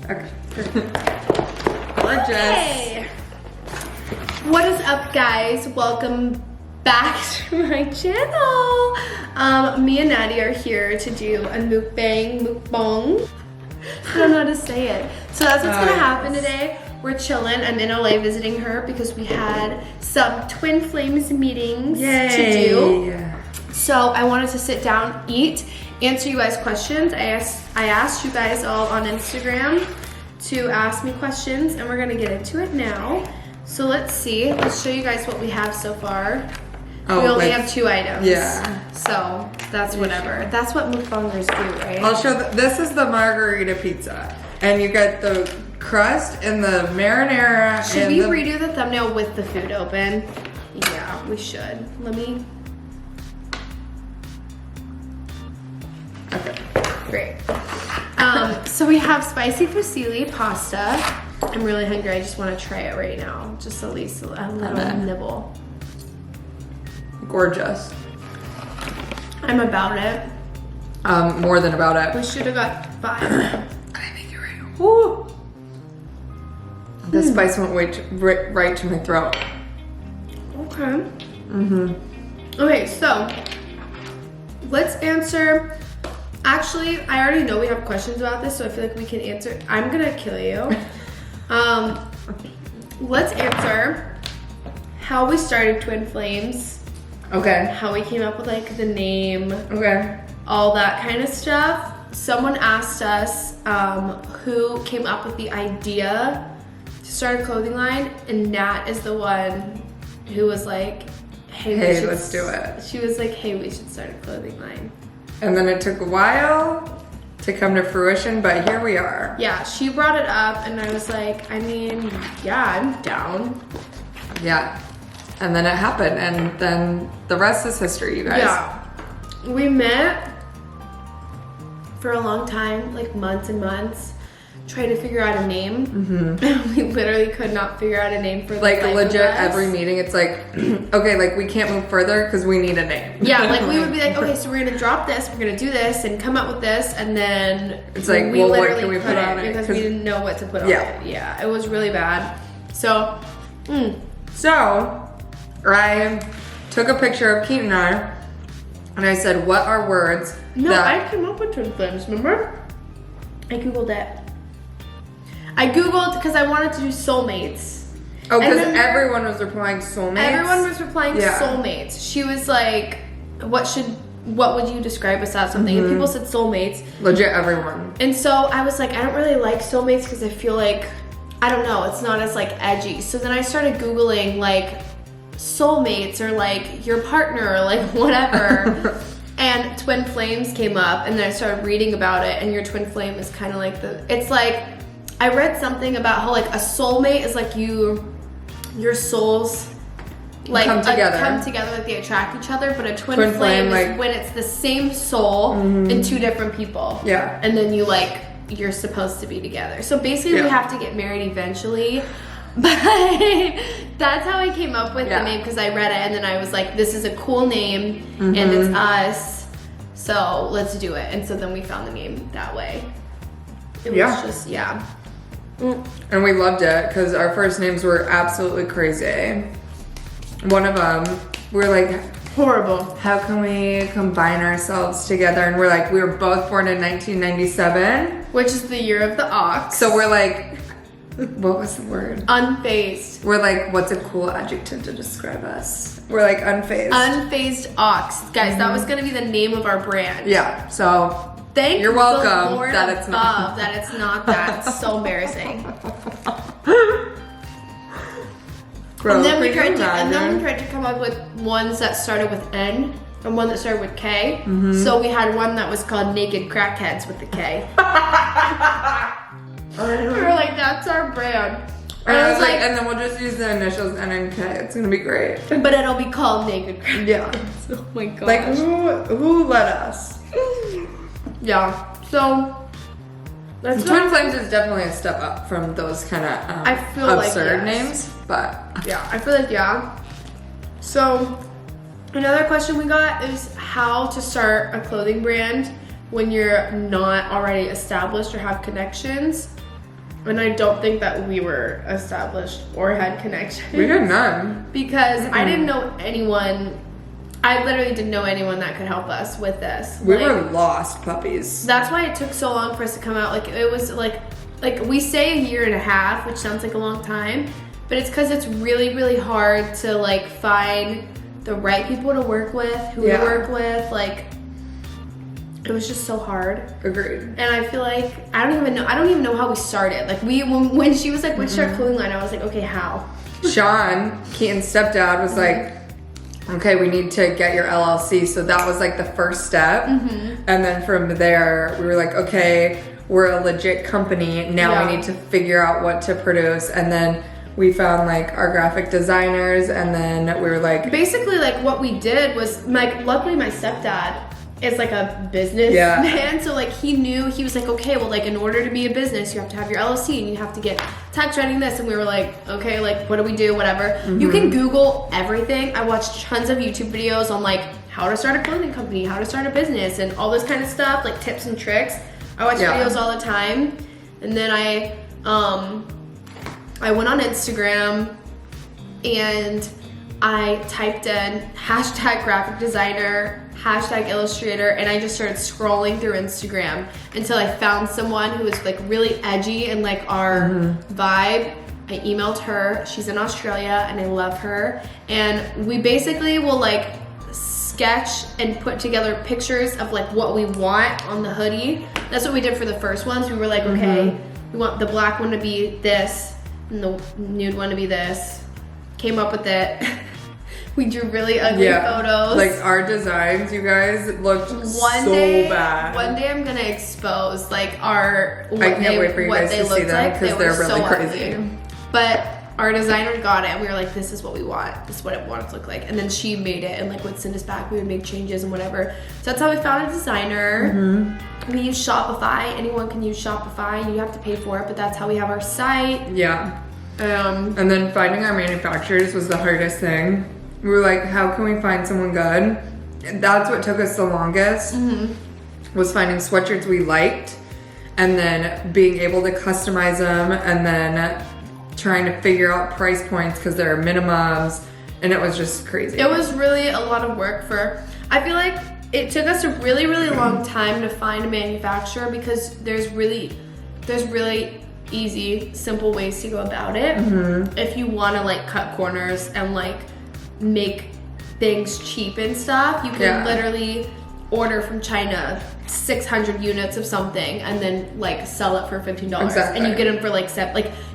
Okay. Okay. What is up, guys? Welcome back to my channel. Me and Natty are here to do a mukbang. I don't know how to say it. So that's what's gonna happen today. We're chilling. I'm in LA visiting her because we had some twin flames meetings to do. So I wanted to sit down, eat, answer you guys questions. I asked you guys all on Instagram to ask me questions, and we're gonna get into it now. So let's see. Let's show you guys what we have so far. Oh, we only have 2 items. Yeah. So that's whatever. That's what mukbangers do, right? I'll show. This is the Margherita Pizza, and you get the crust and the marinara. Should we redo the thumbnail with the food open? Yeah, we should. Let me. Okay. Great. So we have spicy fusilli pasta. I'm really hungry. I just want to try it right now. Just at least a little nibble. Gorgeous. I'm about it. More than about it. We should have got 5. I think you're right. Woo! The spice went right to my throat. Okay. Okay, so let's answer. Actually, I already know we have questions about this, so I feel like we can answer. I'm gonna kill you. Let's answer how we started Twin Flames. Okay. How we came up with like the name. Okay. All that kind of stuff. Someone asked us who came up with the idea to start a clothing line, and Nat is the one who was like, hey, let's do it. She was like, hey, we should start a clothing line. And then it took a while to come to fruition, but here we are. Yeah, she brought it up, and I was like, I mean, yeah, I'm down. Yeah. And then it happened, and then the rest is history, you guys. Yeah. We met for a long time, like months and months, trying to figure out a name. We literally could not figure out a name for the like life legit of us. every meeting it's like okay, like we can't move further because we need a name. Yeah, like we would be like, okay, so we're gonna drop this, we're gonna do this and come up with this, and then it's like, we well, what literally can we put on it? because we didn't know what to put on it. Yeah, it was really bad. So I took a picture of Keaton and I said, what are words no, that I came up with twin flames, remember? I googled it. I googled because I wanted to do soulmates. Oh, because everyone was replying soulmates? Everyone was replying soulmates. She was like, what would you describe us as something? And people said soulmates. Legit everyone. And so I was like, I don't really like soulmates because I feel like, I don't know, it's not as like edgy. So then I started Googling like soulmates or like your partner or like whatever. And twin flames came up, and then I started reading about it, and your twin flame is kind of like it's like, I read something about how like a soulmate is like your souls like come together, like they attract each other, but a twin flame is like when it's the same soul in 2 different people. Yeah. And then you're supposed to be together. So basically we have to get married eventually. But that's how I came up with the name, because I read it and then I was like, this is a cool name and it's us. So let's do it. And so then we found the name that way. It was just, And we loved it because our first names were absolutely crazy. One of them, we're like, horrible. How can we combine ourselves together? And we're like, we were both born in 1997. Which is the year of the ox. So we're like, what was the word? Unfazed. We're like, what's a cool adjective to describe us? We're like unfazed. Unfazed ox. Guys, that was going to be the name of our brand. Yeah, so you're welcome the Lord that it's not. That it's not that. It's so embarrassing. Bro, and then we tried to come up with ones that started with N and one that started with K. So we had one that was called Naked Crackheads with the K. We were like, that's our brand. And I was like, and then we'll just use the initials N and K. It's gonna be great. But it'll be called Naked Crackheads. Yeah. Oh my god. Like who let us? Yeah. So Twin Flames is definitely a step up from those kind of absurd names, but yeah, I feel like So another question we got is how to start a clothing brand when you're not already established or have connections. And I don't think that we were established or had connections. We had none. Because I didn't know anyone. I literally didn't know anyone that could help us with this. We were lost puppies. That's why it took so long for us to come out. Like, it was like we say a year and a half, which sounds like a long time, but it's because it's really, really hard to like find the right people to work with, who to work with. Like, it was just so hard. Agreed. And I feel like I don't even know how we started. Like, when she was like, "Let's start clothing line," I was like, "Okay, how?" Sean, Keaton's stepdad, was like, "Okay, we need to get your LLC." So that was like the first step. And then from there, we were like, "Okay, we're a legit company. Now we need to figure out what to produce." And then we found like our graphic designers, and then we were like, basically, like what we did was like, luckily my stepdad is like a business man, so like he was like, okay, well, like in order to be a business, you have to have your LLC and you have to get tax writing this. And we were like, okay, like what do we do? Whatever. You can Google everything. I watched tons of YouTube videos on like how to start a clothing company, how to start a business, and all this kind of stuff, like tips and tricks. I watch videos all the time. And then I went on Instagram and I typed in hashtag graphic designer, hashtag illustrator, and I just started scrolling through Instagram until I found someone who was like really edgy and like our vibe. I emailed her. She's in Australia and I love her. And we basically will like sketch and put together pictures of like what we want on the hoodie. That's what we did for the first ones. We were like, okay, we want the black one to be this and the nude one to be this. Came up with it. We drew really ugly photos. Like our designs, you guys, looked bad. One day I'm gonna expose like I can't wait for you guys to see them because they're really crazy. Ugly. But our designer got it and we were like, this is what we want. This is what I want it to look like. And then she made it and like would send us back. We would make changes and whatever. So that's how we found a designer. We use Shopify. Anyone can use Shopify. You have to pay for it, but that's how we have our site. Yeah. And then finding our manufacturers was the hardest thing. We were like, how can we find someone good? And that's what took us the longest, was finding sweatshirts we liked and then being able to customize them and then trying to figure out price points because there are minimums, and it was just crazy. It was really a lot of work I feel like it took us a really, really long time to find a manufacturer because there's really easy, simple ways to go about it. If you want to like cut corners and like make things cheap and stuff, you can literally order from China 600 units of something and then like sell it for $15. Exactly. And you get them for like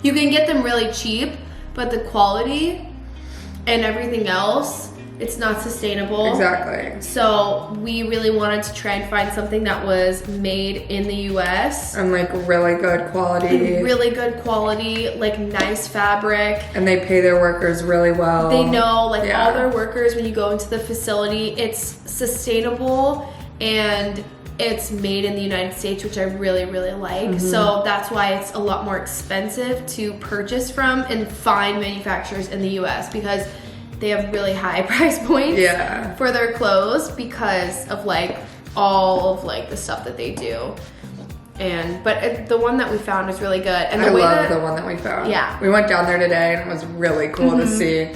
you can get them really cheap, but the quality and everything else, it's not sustainable. Exactly. So we really wanted to try and find something that was made in the US. And like really good quality. Like nice fabric. And they pay their workers really well. They know like all their workers, when you go into the facility, it's sustainable and it's made in the United States, which I really, really like. So that's why it's a lot more expensive to purchase from and find manufacturers in the US because they have really high price points for their clothes because of like all of like the stuff that they do. But the one that we found was really good. And I love the one that we found. Yeah. We went down there today and it was really cool to see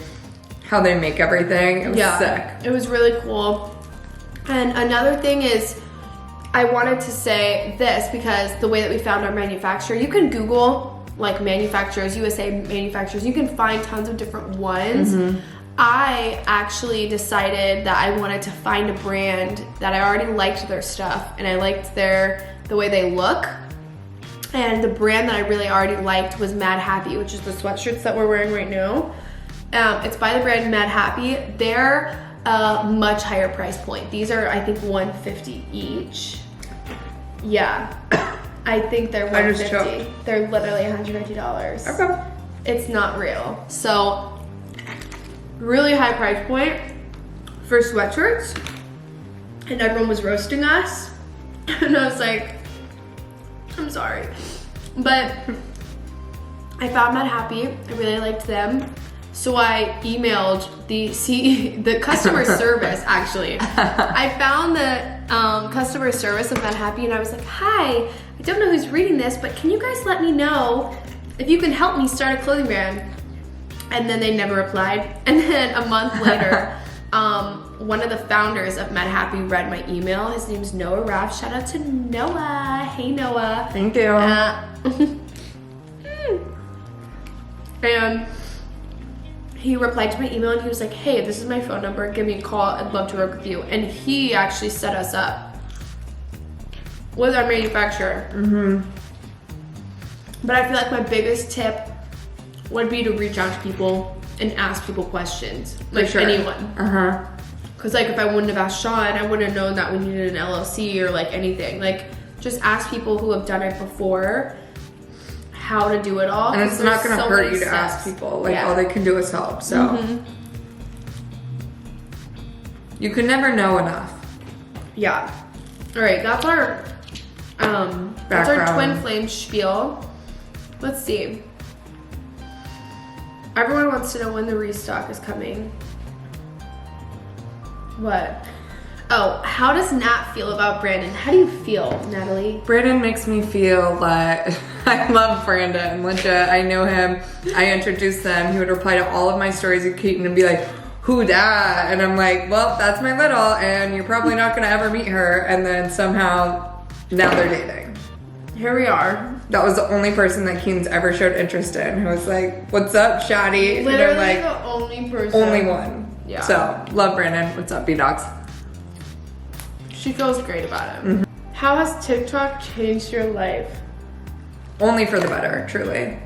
how they make everything. It was sick. It was really cool. And another thing is, I wanted to say this because the way that we found our manufacturer, you can Google like manufacturers, USA manufacturers, you can find tons of different ones. I actually decided that I wanted to find a brand that I already liked their stuff and I liked the way they look. And the brand that I really already liked was Mad Happy, which is the sweatshirts that we're wearing right now. It's by the brand Mad Happy. They're a much higher price point. These are, I think, $150 each. Yeah, I think they're $150. They're literally $150. Okay. It's not real. So, really high price point for sweatshirts. And everyone was roasting us. And I was like, I'm sorry. But I found Mad Happy. I really liked them. So I emailed the customer service, actually. I found the customer service of Mad Happy and I was like, hi, I don't know who's reading this, but can you guys let me know if you can help me start a clothing brand. And then they never replied. And then a month later, one of the founders of Mad Happy read my email. His name's Noah Raff. Shout out to Noah. Hey, Noah. Thank you. And he replied to my email and he was like, hey, this is my phone number. Give me a call. I'd love to work with you. And he actually set us up with our manufacturer. But I feel like my biggest tip would be to reach out to people and ask people questions. Like anyone. Because like if I wouldn't have asked Sean, I wouldn't have known that we needed an LLC or like anything. Like just ask people who have done it before how to do it all. And it's not gonna hurt you to ask people. Like all they can do is help. So you can never know enough. Yeah. All right, that's our twin flame spiel. Let's see. Everyone wants to know when the restock is coming. What? Oh, how does Nat feel about Brandon? How do you feel, Natalie? Brandon makes me feel like I love Brandon. Legit, I know him. I introduced them. He would reply to all of my stories with Keaton and be like, who dat? And I'm like, well, that's my little, and you're probably not gonna ever meet her. And then somehow, now they're dating. Here we are. That was the only person that Keaton's ever showed interest in. Who was like, what's up, Shotty? Literally and I'm like, the only person. Only one. Yeah. So, love Brandon. What's up, B-Dogs? She feels great about it. How has TikTok changed your life? Only for the better, truly.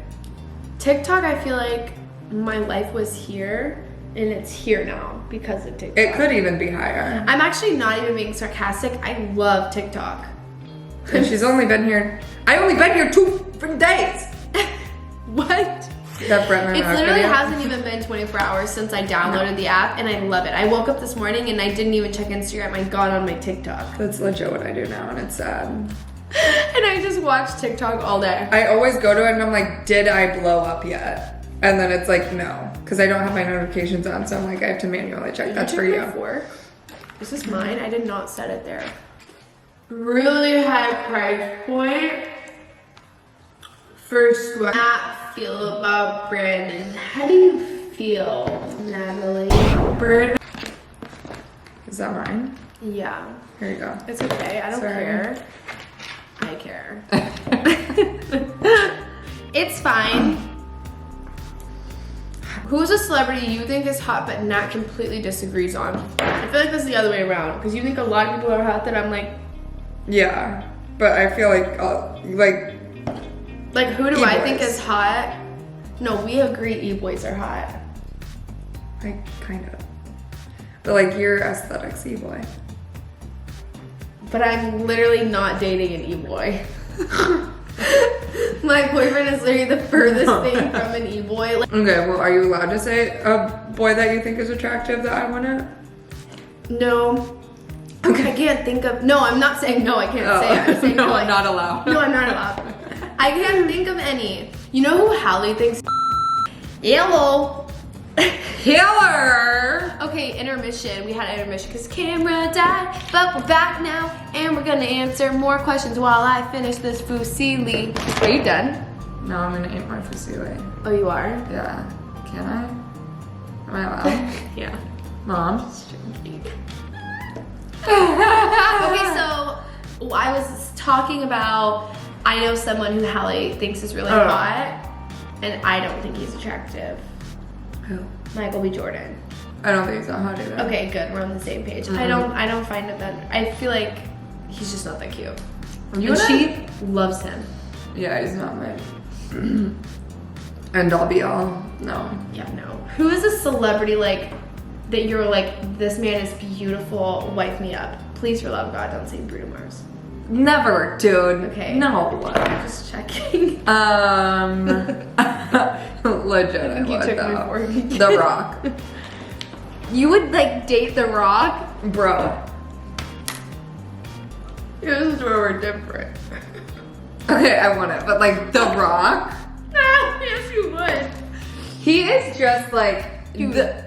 TikTok, I feel like my life was here and it's here now because of TikTok. It could even be higher. I'm actually not even being sarcastic. I love TikTok. And she's only been here, I only been here 2 freaking days. What? That Brett It literally hasn't even been 24 hours since I downloaded the app, and I love it. I woke up this morning and I didn't even check Instagram. I got on my TikTok. That's legit what I do now, and it's sad. And I just watch TikTok all day. I always go to it and I'm like, did I blow up yet? And then it's like, no, because I don't have my notifications on, so I'm like, I have to manually check. That's for you. This is mine. I did not set it there. Really high price point. First one. How feel about Brandon? How do you feel, Natalie? Brandon. Is that mine? Yeah. Here you go. It's okay. I don't care. I care. It's fine. Who's a celebrity you think is hot but Nat completely disagrees on? I feel like this is the other way around because you think a lot of people are hot that I'm like. Yeah, but I feel like who do I think is hot? No, we agree e-boys are hot. I kind of. But like your aesthetics e-boy. But I'm literally not dating an e-boy. My boyfriend is literally the furthest thing from an e-boy. Okay, well, are you allowed to say a boy that you think is attractive that I want to? No. Okay. I can't think of. No, I'm not saying no. I can't say it. I'm saying no, I'm not allowed. No, I'm not allowed. I can't think of any. You know who Hallie thinks? Yellow. Killer. Okay, intermission. We had intermission because camera died, but we're back now, and we're gonna answer more questions while I finish this fusilli. Are you done? No, I'm gonna eat my fusilli. Oh, you are? Yeah. Can I? Am I allowed? Yeah. Mom. Okay, so I was talking about. I know someone who Hallie thinks is really hot, and I don't think he's attractive. Who? Michael B. Jordan. I don't think he's that hot either. Okay, good. We're on the same page. I don't find it that. I feel like he's just not that cute. And she loves him. Yeah, he's not my end all be all. No. Yeah, no. Who is a celebrity like that you're like, this man is beautiful, wife me up? Please, for love of God, don't say Bruno Mars. Never, dude. Okay. No. Just checking. Legit, I think you took me for it. The Rock. You would like date The Rock? Bro. This is where we're different. Okay, I want it, but like The Rock? Yes, you would. He is just like the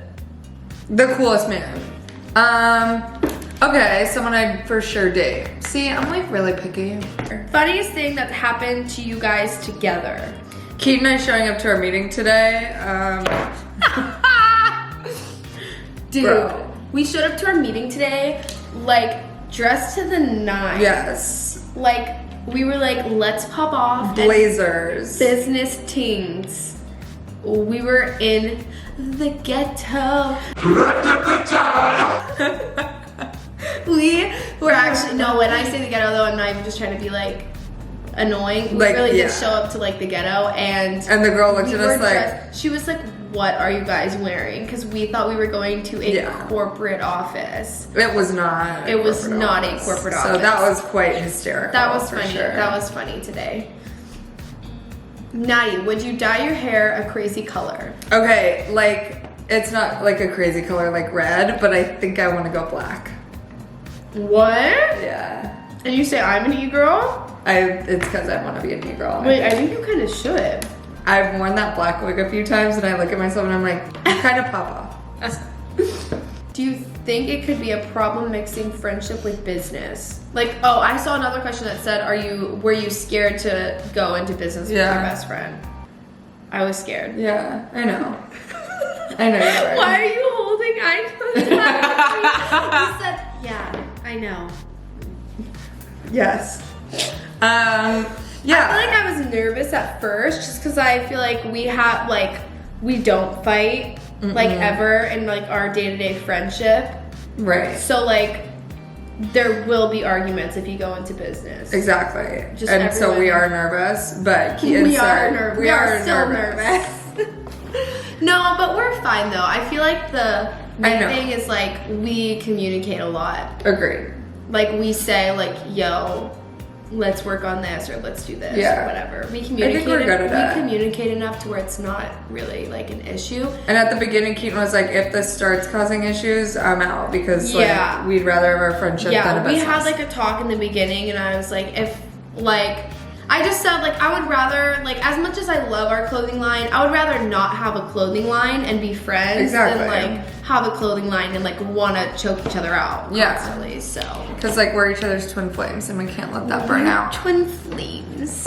coolest man. Okay, someone I'd for sure date. See, I'm like really picky. Funniest thing that happened to you guys together. Keaton and I showing up to our meeting today. Dude, Bro. we showed up to our meeting today, like, dressed to the nines. Yes. Like, we were like, let's pop off. Blazers. Business teens. We were in the ghetto. We were actually, no, when I say the ghetto though, I'm not even just trying to be like annoying. We Like, really yeah. did show up to like the ghetto, and And the girl looked we at were us like, dressed- she was like, what are you guys wearing? Because we thought we were going to a Yeah. corporate office. it was not. It was not a corporate So office. that was quite hysterical. That was for funny. Sure. That was funny today. Natty, would you dye your hair a crazy color? Okay, like, it's not like a crazy color like red, but I think I want to go black. What? Yeah. And you say I'm an e-girl? It's because I want to be a new girl. Wait, I think you kind of should. I've worn that black wig a few times and I look at myself and I'm like, you kind of pop off. Do you think it could be a problem mixing friendship with business? Like, oh, I saw another question that said, were you scared to go into business with your best friend? I was scared. Yeah, I know. I know you're right. Why are you holding eye contact? You said, yeah, I know. Yes. I Yeah. feel like I was nervous at first just because I feel like we don't fight like ever in like our day-to-day friendship. Right. So like there will be arguments if you go into business. Exactly. Just and so we everyone- are nervous, but Keaton We are said nervous. we are still nervous. No, but we're fine though. I feel like the main know. thing is like we communicate a lot. Agreed. Like we say like, yo, let's work on this or let's do this Yeah. or whatever. We I communicate. think we're good at that. We communicate enough to where it's not really like an issue. And at the beginning, Keaton was like, if this starts causing issues, I'm out because Yeah. like we'd rather have our friendship than Yeah, a we business. had like a talk in the beginning, and I was like, if like. I just said like I would rather like as much as I love our clothing line, I would rather not have a clothing line and be friends Exactly. than like have a clothing line and like want to choke each other out Yeah. constantly. So Because like we're each other's twin flames and we can't let that burn out. Twin flames.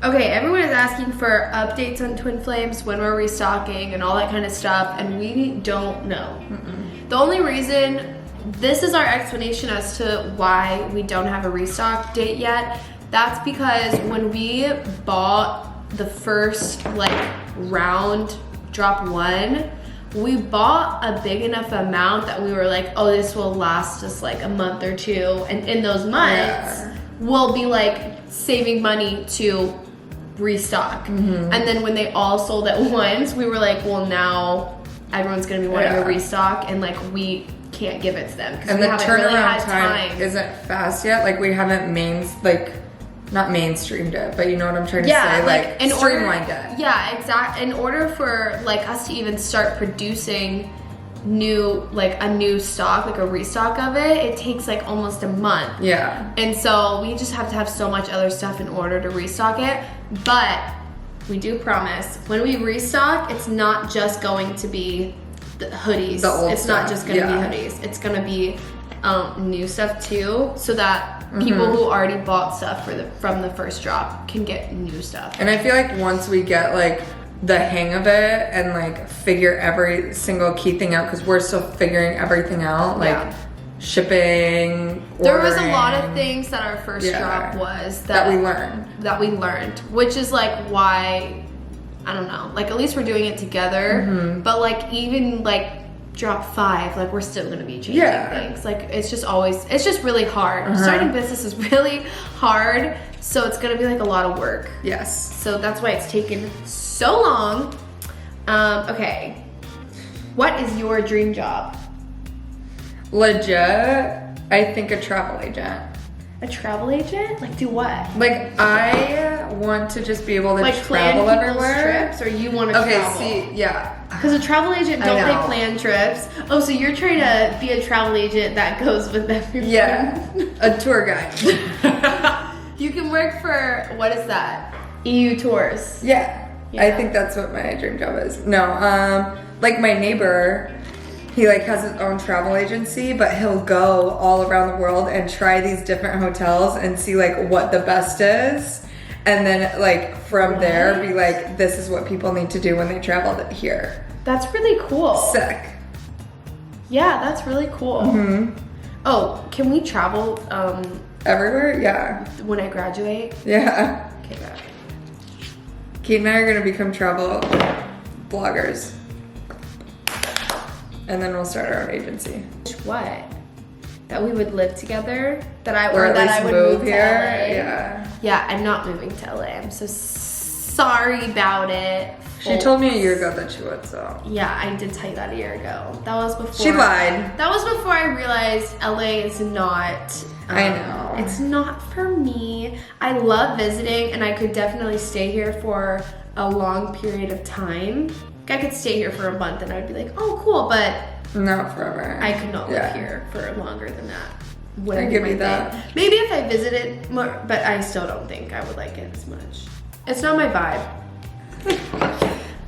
Okay, everyone is asking for updates on Twin Flames, when we're restocking and all that kind of stuff, and we don't know. The only reason, this is our explanation as to why we don't have a restock date yet. That's because when we bought the first like round drop one, we bought a big enough amount that we were like, oh, this will last us like a month or two, and in those months we'll be like saving money to restock. And then when they all sold at once, we were like, well, now everyone's gonna be wanting a restock, and like we can't give it to them because And we the haven't really turnaround had time. isn't fast yet. Like we haven't not mainstreamed it, but you know what I'm trying to say? Like streamlined it. Yeah, exactly. In order for like us to even start producing a new stock, like a restock of it, it takes like almost a month. Yeah. And so we just have to have so much other stuff in order to restock it. But we do promise, when we restock, it's not just going to be the hoodies. The old it's not stuff, just going to be hoodies. It's going to be new stuff too, so that people who already bought stuff from the first drop can get new stuff. And I feel like once we get like the hang of it and like figure every single key thing out, because we're still figuring everything out, like shipping, there was a ordering, lot of things that our first drop was that we learned, which is like why, I don't know, like at least we're doing it together, but like even like drop 5, like we're still gonna be changing things. Like it's just really hard. Starting business is really hard, so it's gonna be like a lot of work. Yes. So that's why it's taken so long. Okay, what is your dream job? Legit, I think a travel agent. A travel agent? Like do what? Like I want to just be able to Like travel plan people's everywhere. trips, or you want to travel? See, yeah. Because a travel agent, don't I they know. plan trips? Oh, so you're trying to be a travel agent that goes with everyone? Yeah, a tour guide. You can work for, what is that? EU Tours. Yeah, Yeah. I think that's what my dream job is. No, like my neighbor, he like has his own travel agency, but he'll go all around the world and try these different hotels and see like what the best is. and then like from there be like, this is what people need to do when they travel here. That's really cool. Sick. Yeah, that's really cool. Oh, can we travel Everywhere? Yeah. when I graduate? Yeah. Okay, got it. Keaton and I are gonna become travel bloggers. And then we'll start our own agency. What? That we would live together? That I Or or at that least I would move move here. to LA? Yeah. Yeah, I'm not moving to LA. I'm so sorry about it. She told me a year ago that she would, so. Yeah, I did tell you that a year ago. That was before. She lied. That was before I realized LA is not. I know. It's not for me. I love visiting, and I could definitely stay here for a long period of time. I could stay here for a month, and I would be like, oh, cool, but Not forever. I could not live Yeah. here for longer than that. I Wouldn't give be you my that. thing. Maybe if I visited more, but I still don't think I would like it as much. It's not my vibe.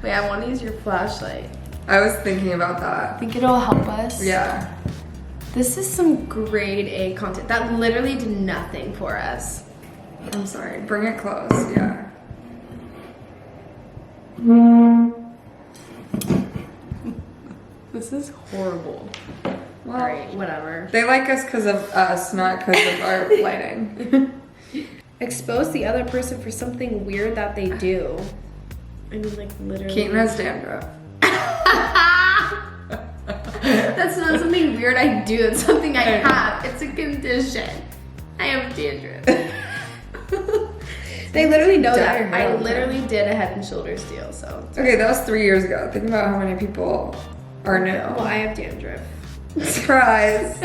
Wait, I want to use your flashlight. I was thinking about that. Think it'll help us? Yeah. This is some grade A content. That literally did nothing for us. I'm sorry. Bring it close. Yeah. This is horrible. Well, Alright, whatever. they like us because of us, not because of our lighting. Expose the other person for something weird that they do. I mean, like, literally. Keaton has dandruff. That's not something weird I do. It's something I have. It's a condition. I have dandruff. They literally know Dye your that. hair I all the literally did a Head and Shoulders deal, so. Okay, that was 3 years ago. Think about how many people are new. Well, I have dandruff. Surprise.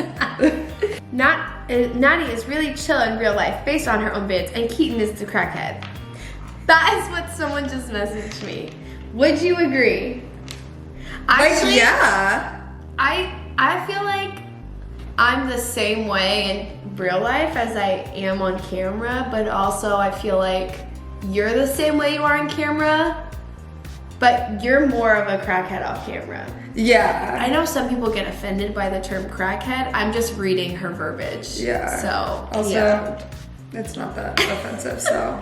Natty is really chill in real life based on her own vids, and Keaton is the crackhead. That is what someone just messaged me. Would you agree? Actually, yeah. I feel like I'm the same way in real life as I am on camera, but also I feel like you're the same way you are on camera, but you're more of a crackhead off camera. Yeah. I know some people get offended by the term crackhead. I'm just reading her verbiage. Yeah. So, Also, yeah. it's not that offensive, so.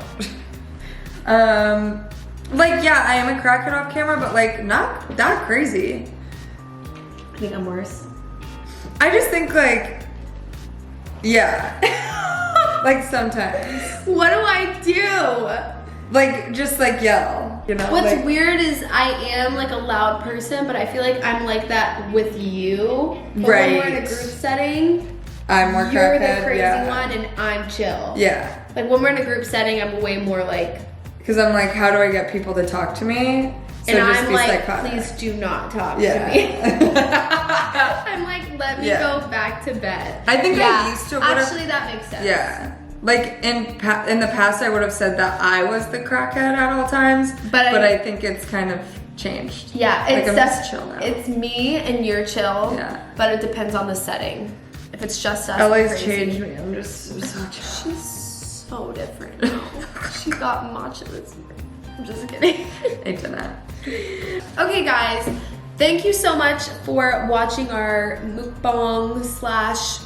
Like, yeah, I am a crackhead off camera, but like, not that crazy. I think I'm worse. I just think like, yeah. Like sometimes. What do I do? Like, just like yell, you know? What's like, weird is I am like a loud person, but I feel like I'm like that with you. But Right. when we're in a group setting, I'm more you're crackhead. the crazy yeah. one and I'm chill. Yeah. Like when we're in a group setting, I'm way more like, Because I'm like, how do I get people to talk to me? So and just I'm be like, psychotic. please do not talk Yeah. to me. I'm like, let me Yeah. go back to bed. I think I used to would've- Actually, that makes sense. Yeah. Like in the past, I would have said that I was the crackhead at all times, But I think it's kind of changed. Yeah, Like, it's I'm just chill now. It's me and you're chill. Yeah. But it depends on the setting. If it's just us, LA's crazy. changed me. I'm so chill. She's so different. She got matcha this morning. I'm just kidding. I did that. Okay, guys. Thank you so much for watching our mukbang slash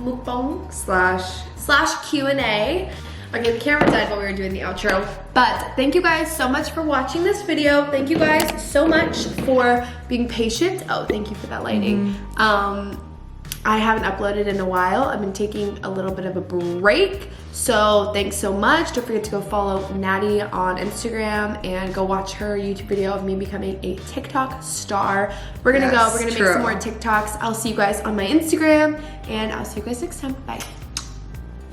Mukbang slash Q&A. Okay, the camera died while we were doing the outro. But thank you guys so much for watching this video. Thank you guys so much for being patient. Oh, thank you for that lighting. I haven't uploaded in a while. I've been taking a little bit of a break. So thanks so much. Don't forget to go follow Natty on Instagram and go watch her YouTube video of me becoming a TikTok star. We're gonna Yes, make true. some more TikToks. I'll see you guys on my Instagram and I'll see you guys next time. Bye.